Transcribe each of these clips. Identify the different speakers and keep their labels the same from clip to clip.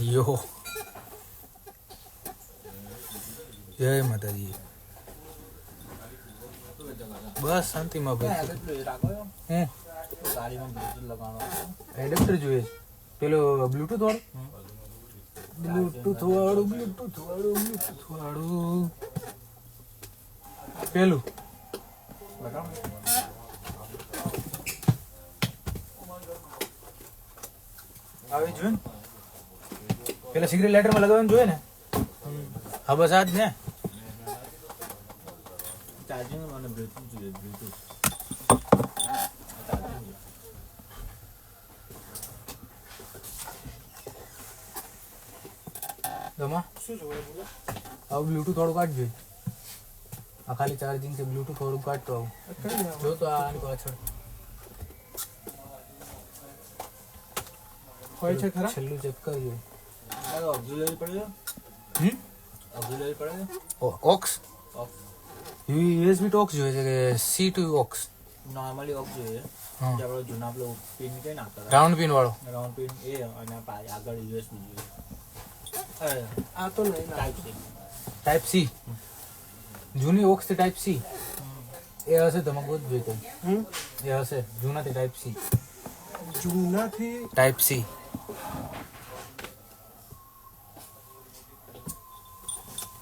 Speaker 1: યો જય માતાજી. બસ શાંતિમાં ભાઈ. હું એડેપ્ટર જોઈએ પેલો બ્લૂટૂથ વાળું પેલું આવી જોઈએ ને પેલા સિગરેટ લાઇટરમાં લગાવવાનું જોઈએ ને. હા બસ આજ ને ચાર્જિંગ અને બ્લૂટૂથ જોઈએ. બ્લૂટૂથ શું જોવે બોલો. આવું બ્લૂટૂથ થોડું કાઢજો. આ ખાલી ચાર્જિંગ છે. બ્લૂટૂથ થોડું કાઢતો આવું જો તો આની પાછળ હોય છે ખરા. છેલ્લું ચેક કરજો. ઓક્સિલરી પડે ઓક્સિલરી પડે ઓક્સ યુએસબી ટુ ઓક્સ જોઈએ છે કે C to aux. Normally aux જોઈએ. આપણો જૂના આપણો પિન કે નાખતા રાઉન્ડ પિન વાળો રાઉન્ડ પિન એ અને આગળ યુએસબી જોઈએ. આ તો નહીં ટાઈપ સી જૂની ઓક્સ થી ટાઈપ સી એ હશે તો મગજ જોઈતો એ હશે જૂનાથી ટાઈપ સી જૂનાથી ટાઈપ સી.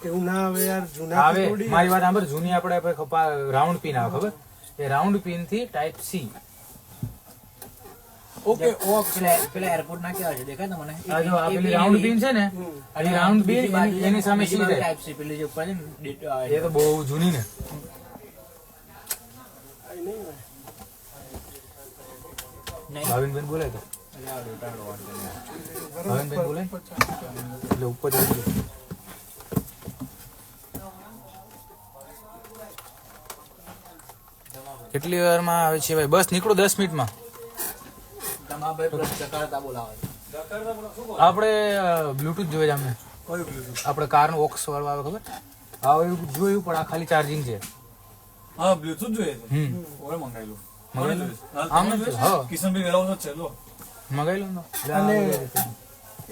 Speaker 1: એવું ના આવે યાર. જૂના આવે મારી વાત સાંભળ. જૂની આપણે રાઉન્ડ પિન આવે ખબર એ રાઉન્ડ પિન થી ટાઈપ સી. ઓકે ઓક્સ પેલા એરપોર્ટ ના કેવા છે દેખાય તમને. આ જો આ પેલી રાઉન્ડ પિન છે ને આ રાઉન્ડ પિન એની સામે સી ટાઈપ સી પેલી જે ઉપર છે ને એ તો બહુ જૂની ને. ભાવિનભાઈ બોલાય તો ભાવિનભાઈ બોલાય એટલે ઉપર જઈ કેટલી વારમાં આવે છે ભાઈ. બસ નીકળો 10 મિનિટમાં. આપણે બ્લૂટૂથ જોઈએ અમને. આપણે કારનું ઓક્સ વાળું આવે ખબર. હા એવું જોયું પણ આ ખાલી ચાર્જિંગ છે.
Speaker 2: હા બ્લૂટૂથ જોઈએ છે. ઓરે મંગાવેલું કિશનભાઈ વેરાઉસ છે લો
Speaker 1: મંગાવી લો.
Speaker 2: અને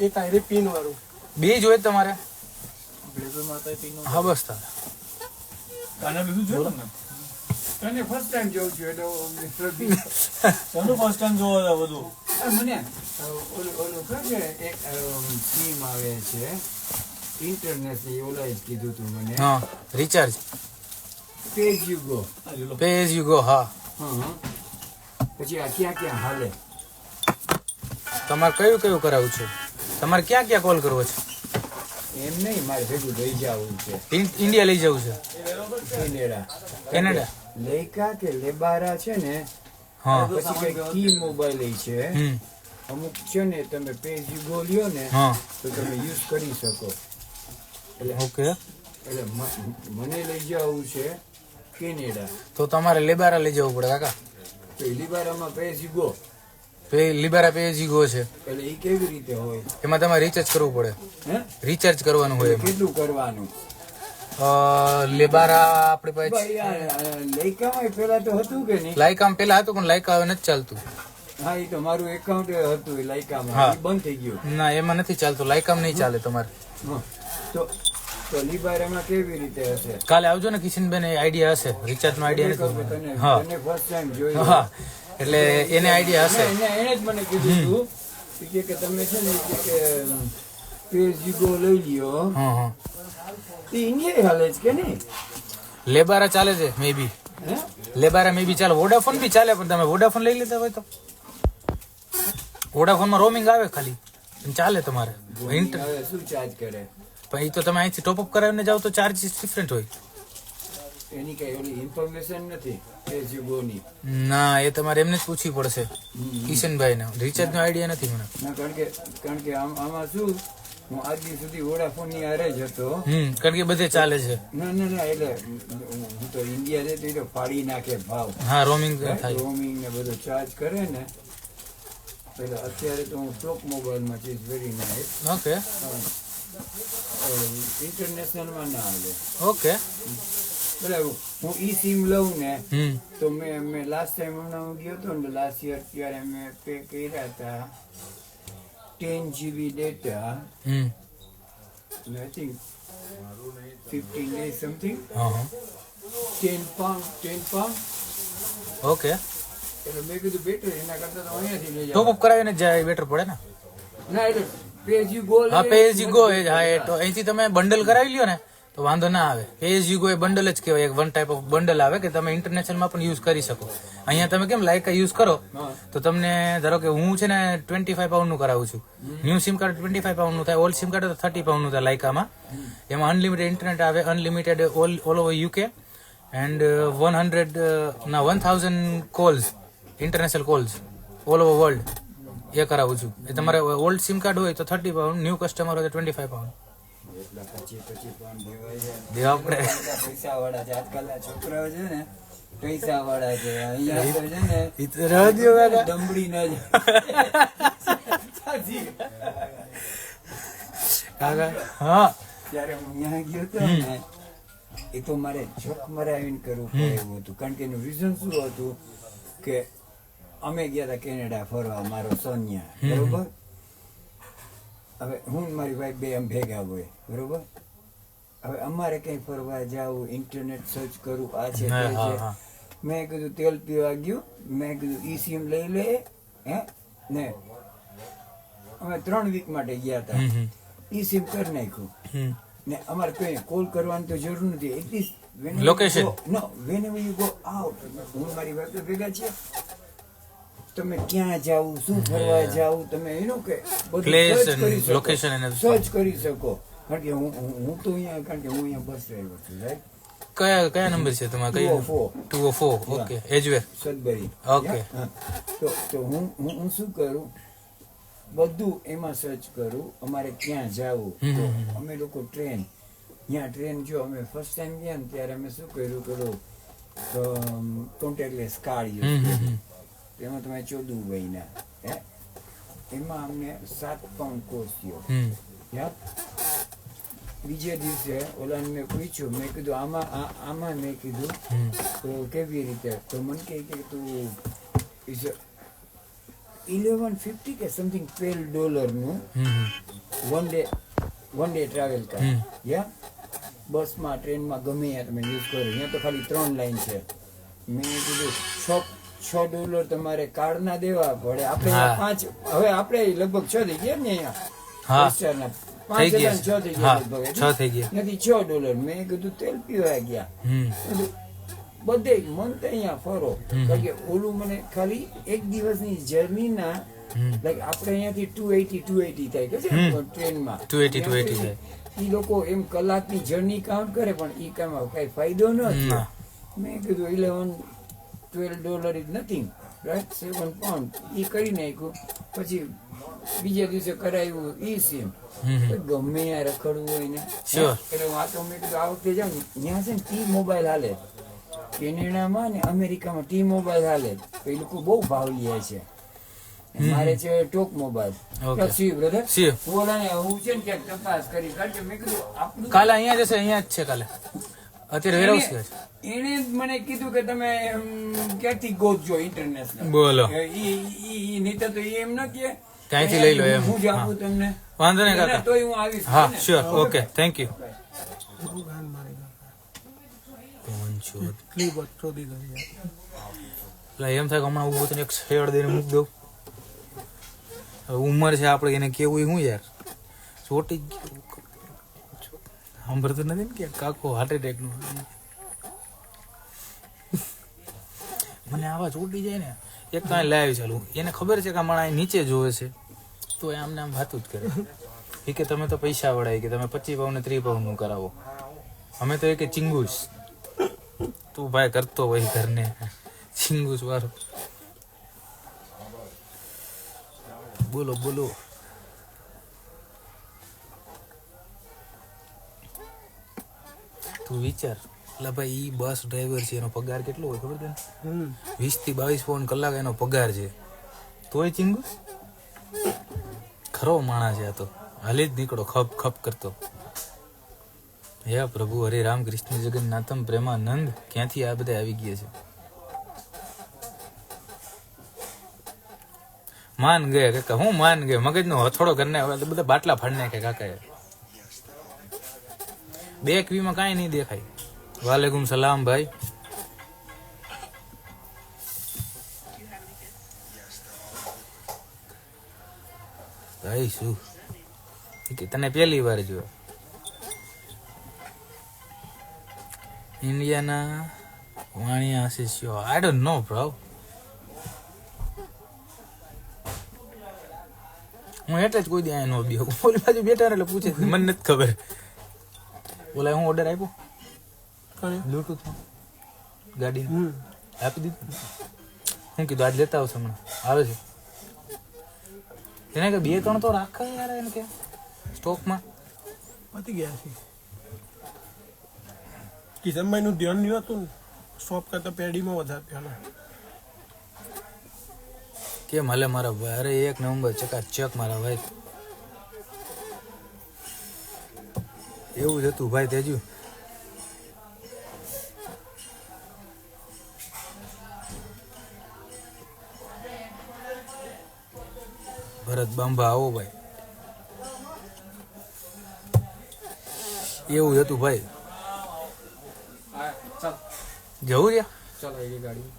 Speaker 2: એક આયરે પિન વાળું
Speaker 1: બે જોઈએ તમારે.
Speaker 2: બ્લૂટૂથ માં તો પિન.
Speaker 1: હા બસ તારે
Speaker 2: કાને બ્લૂટૂથ જોઈએ તમને. તને ફર્સ્ટ ટાઈમ જોઉં છું એટલે મિસ્ટર બી તને ફર્સ્ટ ટાઈમ જોવા બધું મને ઓલું કે એક સ્કીમ આવે છે ઇન્ટરનેટ ની ઓલા જ કીધું તું મને.
Speaker 1: હા recharge
Speaker 2: page you go.
Speaker 1: Page you go. હા
Speaker 2: પછી આ ક્યાં ક્યાં હાલે.
Speaker 1: તમારે કયું કયું કરાવવું છે. તમારે ક્યાં ક્યાં કોલ કરવો છે.
Speaker 2: એમ નહીં મારે ભેગું લઈ જવું છે.
Speaker 1: ઇન્ડિયા લઈ જવું છે. કેનેડા
Speaker 2: લેકા કે લેબારા છે ને.
Speaker 1: હા
Speaker 2: પછી કઈ કી મોબાઈલ છે અમુક છે ને તમે પેજ યુ લ્યો ને તો તમે યુઝ કરી શકો. એટલે
Speaker 1: ઓકે
Speaker 2: એટલે મને લઈ જવું છે કેનેડા.
Speaker 1: તો તમારે લેબારા લઈ જવું પડે કાકા.
Speaker 2: તો લીબારામાં pay as you
Speaker 1: Lebara pay as you go છે.
Speaker 2: એટલે એ કેવી રીતે હોય.
Speaker 1: એમાં તમારે રિચાર્જ કરવું પડે.
Speaker 2: હે
Speaker 1: રિચાર્જ કરવાનું હોય.
Speaker 2: કેટલું કરવાનું.
Speaker 1: લેબારા આપણે પાસે
Speaker 2: લાઈકામાં પેલા તો હતું કે નહીં.
Speaker 1: લાઈકામ પેલા હતું પણ લાઈકા હવે નથી ચાલતું.
Speaker 2: હા એ તો મારું એકાઉન્ટ હતું લાઈકામાં બંધ થઈ ગયું.
Speaker 1: ના એમાં નથી ચાલતું. લાઈકામ નહીં ચાલે તમારે.
Speaker 2: તો લીબારામાં કેવી રીતે હશે.
Speaker 1: કાલે આવજો ને કિશનબેન આઈડિયા હશે. રિચાર્જ નો આઈડિયા નથી. હા
Speaker 2: ફર્સ્ટ ટાઈમ જોયું.
Speaker 1: હા એટલે એને આઈડિયા હશે.
Speaker 2: એને જ મને કીધું હતું કે તમે છે ને કે પેજ યુ લઈ લ્યો.
Speaker 1: હા હા
Speaker 2: ઇન્ડિયા હાલે છે કે નહીં.
Speaker 1: લેબારા ચાલે છે મે બી. લેબારા મે બી ચાલે. વોડાફોન બી ચાલે પણ તમે વોડાફોન લઈ લેતા હોય તો વોડાફોન માં રોમિંગ આવે ખાલી ચાલે તમારે.
Speaker 2: શું ચાર્જ કરે
Speaker 1: પણ એ તો તમે અહીંથી ટોપઅપ કરાવીને જાવ તો ચાર્જીસ ડિફરન્ટ હોય.
Speaker 2: એની કઈ ઓલી ઇન્ફોર્મેશન નથી પેજ યુ ની.
Speaker 1: ના એ તમારે એમને જ પૂછવી પડશે કિશનભાઈ ને. રિચાર્જ નો આઈડિયા નથી મને.
Speaker 2: કારણ કે આમાં શું હું આજ દી સુધી વોડાફોન ની હારે જ હતો.
Speaker 1: કારણ કે બધે ચાલે છે.
Speaker 2: ના એટલે હું તો ઇન્ડિયા જતો તો ફાડી નાખે ભાવ.
Speaker 1: હા રોમિંગ થાય.
Speaker 2: રોમિંગ ને બધું ચાર્જ કરે ને. એટલે અત્યારે તો હું ટોપ મોબાઈલમાં છે. Very nice.
Speaker 1: ઓકે
Speaker 2: ઇન્ટરનેશનલ માં ના આવે.
Speaker 1: ઓકે
Speaker 2: બરાબર. હું ઈ સિમ લઉં ને તો મેં લાસ્ટ ટાઈમ હમણાં હું ગયો હતો ને લાસ્ટ યર ત્યારે મેં પે કર્યા હતા 10 GB data,
Speaker 3: hmm
Speaker 2: and I think 15 days something.
Speaker 3: હા હા
Speaker 2: 10 pound.
Speaker 3: ઓકે
Speaker 2: એટલે મેં કીધું બેટર એના કરતા તો અહીંયાથી લઈ
Speaker 3: ટોપ
Speaker 2: જાવ.
Speaker 3: અપ કરાવીને જાય બેટર પડે ને
Speaker 2: ના એટલે pay as you go
Speaker 3: હા
Speaker 2: લે.
Speaker 3: પે એઝ યુ ગો એ જ હા એ તો અહીંથી તમે બંડલ કરાવી લ્યો ને તો વાંધો ના આવે pay as you go A bundle જ કહેવાય એક વન ટાઈપ ઓફ બંડલ આવે કે તમે ઇન્ટરનેશનલમાં પણ યુઝ કરી શકો અહીંયા તમે કેમ લાઈકા યુઝ કરો
Speaker 2: હા.
Speaker 3: તો તમને ધારો કે હું છે ને 25 પાઉન્ડનું કરાવું છું ન્યૂ સિમ કાર્ડ 25 પાઉન્ડનું થાય ઓલ્ડ સિમ કાર્ડ તો 30 પાઉન્ડનું થાય લાઈકામાં એમાં અનલિમિટેડ ઇન્ટરનેટ આવે unlimited all over UK and 1000 calls international calls all over world એ કરાવું છું એ તમારે ઓલ્ડ સિમ કાર્ડ હોય તો 30 પાઉન્ડ ન્યૂ કસ્ટમર હોય તો 25 પાઉન્ડ
Speaker 2: એટલા 25 pound દેવાય છે.
Speaker 3: દેવા પડે
Speaker 2: પૈસા વાળા છે આજકાલના છોકરાઓ છે ને પૈસા વાળા છે અહીંયા તો છે ને
Speaker 3: ઈ તો રહેવા દ્યો કાકા.
Speaker 2: દમડી ના
Speaker 3: કાકા હા
Speaker 2: ત્યારે હું ત્યાં ગયો હતો ને એ તો મારે જોક મરાવીને કરવું પડે એવું હતું કારણ કે એનું રીઝન શું હતું કે અમે ગયા હતા કેનેડા ફરવા મારો સોનિયા બરોબર હવે હું ને મારી વાઈફ બે આમ ભેગા હોય બરોબર હવે અમારે ક્યાંય ફરવા જાવું ઇન્ટરનેટ સર્ચ કરું આ છે તે
Speaker 3: હા,
Speaker 2: છે
Speaker 3: હા.
Speaker 2: મેં કીધું તેલ પીવા ગયું મેં કીધું ઈ સિમ લઈ લે હે ને અમે 3 વીક માટે ગયા હતા
Speaker 3: હમ, હમ,
Speaker 2: ઈ સિમ કરી નાખ્યું
Speaker 3: હમ.
Speaker 2: ને અમારે કોઈ કોલ કરવાની તો જરૂર નથી at least
Speaker 3: Location.
Speaker 2: No whenever you go out હું મારી વાઈફ ભેગા છે તમે ક્યાં જાવ શું ફરવા જાવ તમે એનું કે
Speaker 3: Place
Speaker 2: સર્ચ
Speaker 3: and
Speaker 2: કરી શકો
Speaker 3: location and everything.
Speaker 2: સર્ચ કરી શકો કારણ કે હું તો અહીંયા કારણ કે હું અહીંયા બસ ડ્રાઈવર છું રાઈટ
Speaker 3: કયા કયા નંબર છે તમારા કઈ
Speaker 2: 204.
Speaker 3: 204 ઓકે એજવેર
Speaker 2: સદબરી
Speaker 3: Okay.
Speaker 2: હા. તો હું શું કરું બધું એમાં સર્ચ કરું અમારે ક્યાં જાવું તો અમે લોકો ટ્રેન જો અમે ફર્સ્ટ ટાઈમ ગયા ને ત્યારે અમે શું કર્યું પેલું કોન્ટેક્ટલેસ કાર્ડ યુઝ કર્યું એમાં તમે 14 મહિના હે એમાં અમને 7 પાઉન્ડ કોસ્ટ થયો યાદ બીજે દિવસે ઓલાને મેં પૂછ્યું મેં કીધું આમાં મેં કીધું તો કેવી રીતે તો મને કહે કે તું ઇઝ 1150 કે સમથિંગ $12 નું વન ડે ટ્રાવેલ કર યા બસમાં ટ્રેનમાં ગમે ત્યાં તમે યુઝ કરો અહીંયા તો ખાલી 3 લાઈન છે મેં કીધું $6 તમારે કાર્ડના દેવા પડે આપણે
Speaker 3: હા.
Speaker 2: 5 હવે આપણે લગભગ 6 થઈ ગયા ને
Speaker 3: હા.
Speaker 2: અહીંયા
Speaker 3: થઈ ગયા
Speaker 2: 5 થઈ
Speaker 3: છે.
Speaker 2: ગયા
Speaker 3: હા,
Speaker 2: લગભગ
Speaker 3: 6 થઈ ગયા.
Speaker 2: નથી $6 મેં કીધું તેલ પીવા ગયા
Speaker 3: હમ
Speaker 2: બધે મન તો અહીંયા ફરો કારણ કે ઓલું મને ખાલી એક દિવસની જર્નીના લાઈક આપણે અહીંયાથી 280 થાય કે છે ટ્રેનમાં
Speaker 3: 280 થાય.
Speaker 2: ઈ લોકો એમ કલાકની જર્ની કાઉન્ટ કરે પણ ઈ કામમાં કઈ ફાયદો ન થયો
Speaker 3: ના.
Speaker 2: મેં કીધું $12 ઇઝ નથિંગ રાઈટ 7 પાઉન્ડ ઈ કરી નાખ્યું પછી બીજા દિવસે કરાવ્યું ઈ સિમ ગમે ત્યાં રખડવું હોય ને
Speaker 3: Sure.
Speaker 2: એટલે હું આ તો મેં કીધું આ વખતે જાઉં ત્યાં છે ને ટી મોબાઈલ હાલે કેનેડામાં ને અમેરિકામાં ટી મોબાઈલ હાલે તો એ લોકો બહુ ભાવ લે છે મારે છે talk mobile
Speaker 3: Okay.
Speaker 2: C brother
Speaker 3: See.
Speaker 2: બોલાને હું છે ને ક્યાંક તપાસ કરી કારણ કે મેં કીધું આપણું
Speaker 3: કાલે અહીંયા જશે અહીંયા જ છે કાલે અત્યારે વેરહાઉસ છે
Speaker 2: એને જ મને કીધું કે તમે ક્યાંથી ગોતજો ઇન્ટરનેશનલ
Speaker 3: બોલો
Speaker 2: ઈ નહીતર તો ઈ એમ ન કે
Speaker 3: ક્યાંયથી લઈ લો એમ.
Speaker 2: હું જ આપું તમને
Speaker 3: વાંધો નહીં કાકા
Speaker 2: તોય હું આવીશ
Speaker 3: હા
Speaker 2: ને.
Speaker 3: શ્યોર ઓકે થેન્ક યુ એમ થાય કે હમણાં ઉભો થઈને એક શેડ દઈને મૂકી દઉં હવે ઉંમર છે આપણે એને કેવું શું યાર ચોટી જ ગયું સાંભળતું નથી ને કે કાકો હાર્ટ એટેક નું મને આવા ચોટી જાય ને એક તો લાઈવ ચાલુ એને ખબર છે કે હમણાં નીચે જોવે છે તો એ આમને આમ વાતું જ કરે એ કે તમે તો પૈસા વળાય કે તમે 25 પાઉન્ડ ને 30 પાઉન્ડ નું કરાવો અમે તો એ કે ચિંગુસ તું ભાઈ કરતો હોય ઘરને ચિંગુસ વાળો બોલો બોલો તું વિચાર એટલે ભાઈ ઈ બસ ડ્રાઈવર છે એનો પગાર કેટલો હોય ખબર તને 20 થી 22 પાઉન્ડ કલાક એનો પગાર છે તોય ચિંગુસ ખરો માણસ છે આ તો હાલી જ નીકળો ખપ ખપ કરતો હે પ્રભુ હરે રામ કૃષ્ણ જગન્નાથમ પ્રેમાનંદ ક્યાંથી આ બધા આવી ગયા છે માન ગયે કાકા, હું માન ગયે, મગજનો હથોડો કરીને હવે તો બધા બાટલા ફાડી નાખે કાકાએ. બેક વીમાં કાંઈ નહીં દેખાય. વાલેકુમ સલામ ભાઈ. ભાઈ શું કે તને પહેલી વાર જોયો ઇન્ડિયાના વાણિયા શિષ્યો? I don't know bro. હું એટલે જ કોઈ દી અહીંયા નો બેહું. ઓલી બાજુ બેઠા એટલે પૂછે મને નથી ખબર. ઓલા હું ઓર્ડર આપ્યો બ્લૂટૂથ ગાડીનો આપી દીધું. હું કીધું આજ લેતા આવશે હમણાં આવે છે. એને કે 2-3 તો રાખે યાર એને કે સ્ટોકમાં
Speaker 4: પતી ગયા છે. કિશનભાઈનું ધ્યાન નહીં હતું ને, શોપ કરતા પેડીમાં વધારે ધ્યાન.
Speaker 3: કેમ હાલે મારા ભાઈ? અરે 1 નંબર ચકાચક મારા ભાઈ. એવું જ હતું ભાઈ તેજુ. ભરત બાંભા આવો ભાઈ. એવું જ હતું ભાઈ. જવું છે?
Speaker 1: ચાલો એ ગાડી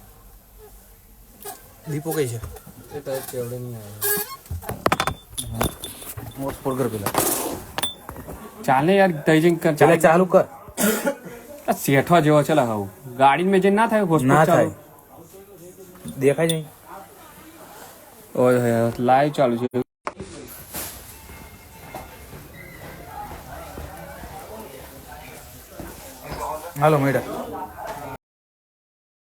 Speaker 3: દીપો કઈ છે?
Speaker 1: એ તો કેવડે નહીં આવ્યો.
Speaker 3: હોટસ્પોટ કર પેલા.
Speaker 2: ચાલે યાર તૈજિંગ કર.
Speaker 3: ચાલે ચાલુ કર.
Speaker 2: શેઠવા જેવો છે લગાવું. ગાડી મેં જે ના થાય
Speaker 3: ના
Speaker 2: હોસ્પિટલ
Speaker 3: થાય. દેખાય નહીં.
Speaker 2: ઓય લાઈવ ચાલુ છે.
Speaker 3: હાલો મેડમ.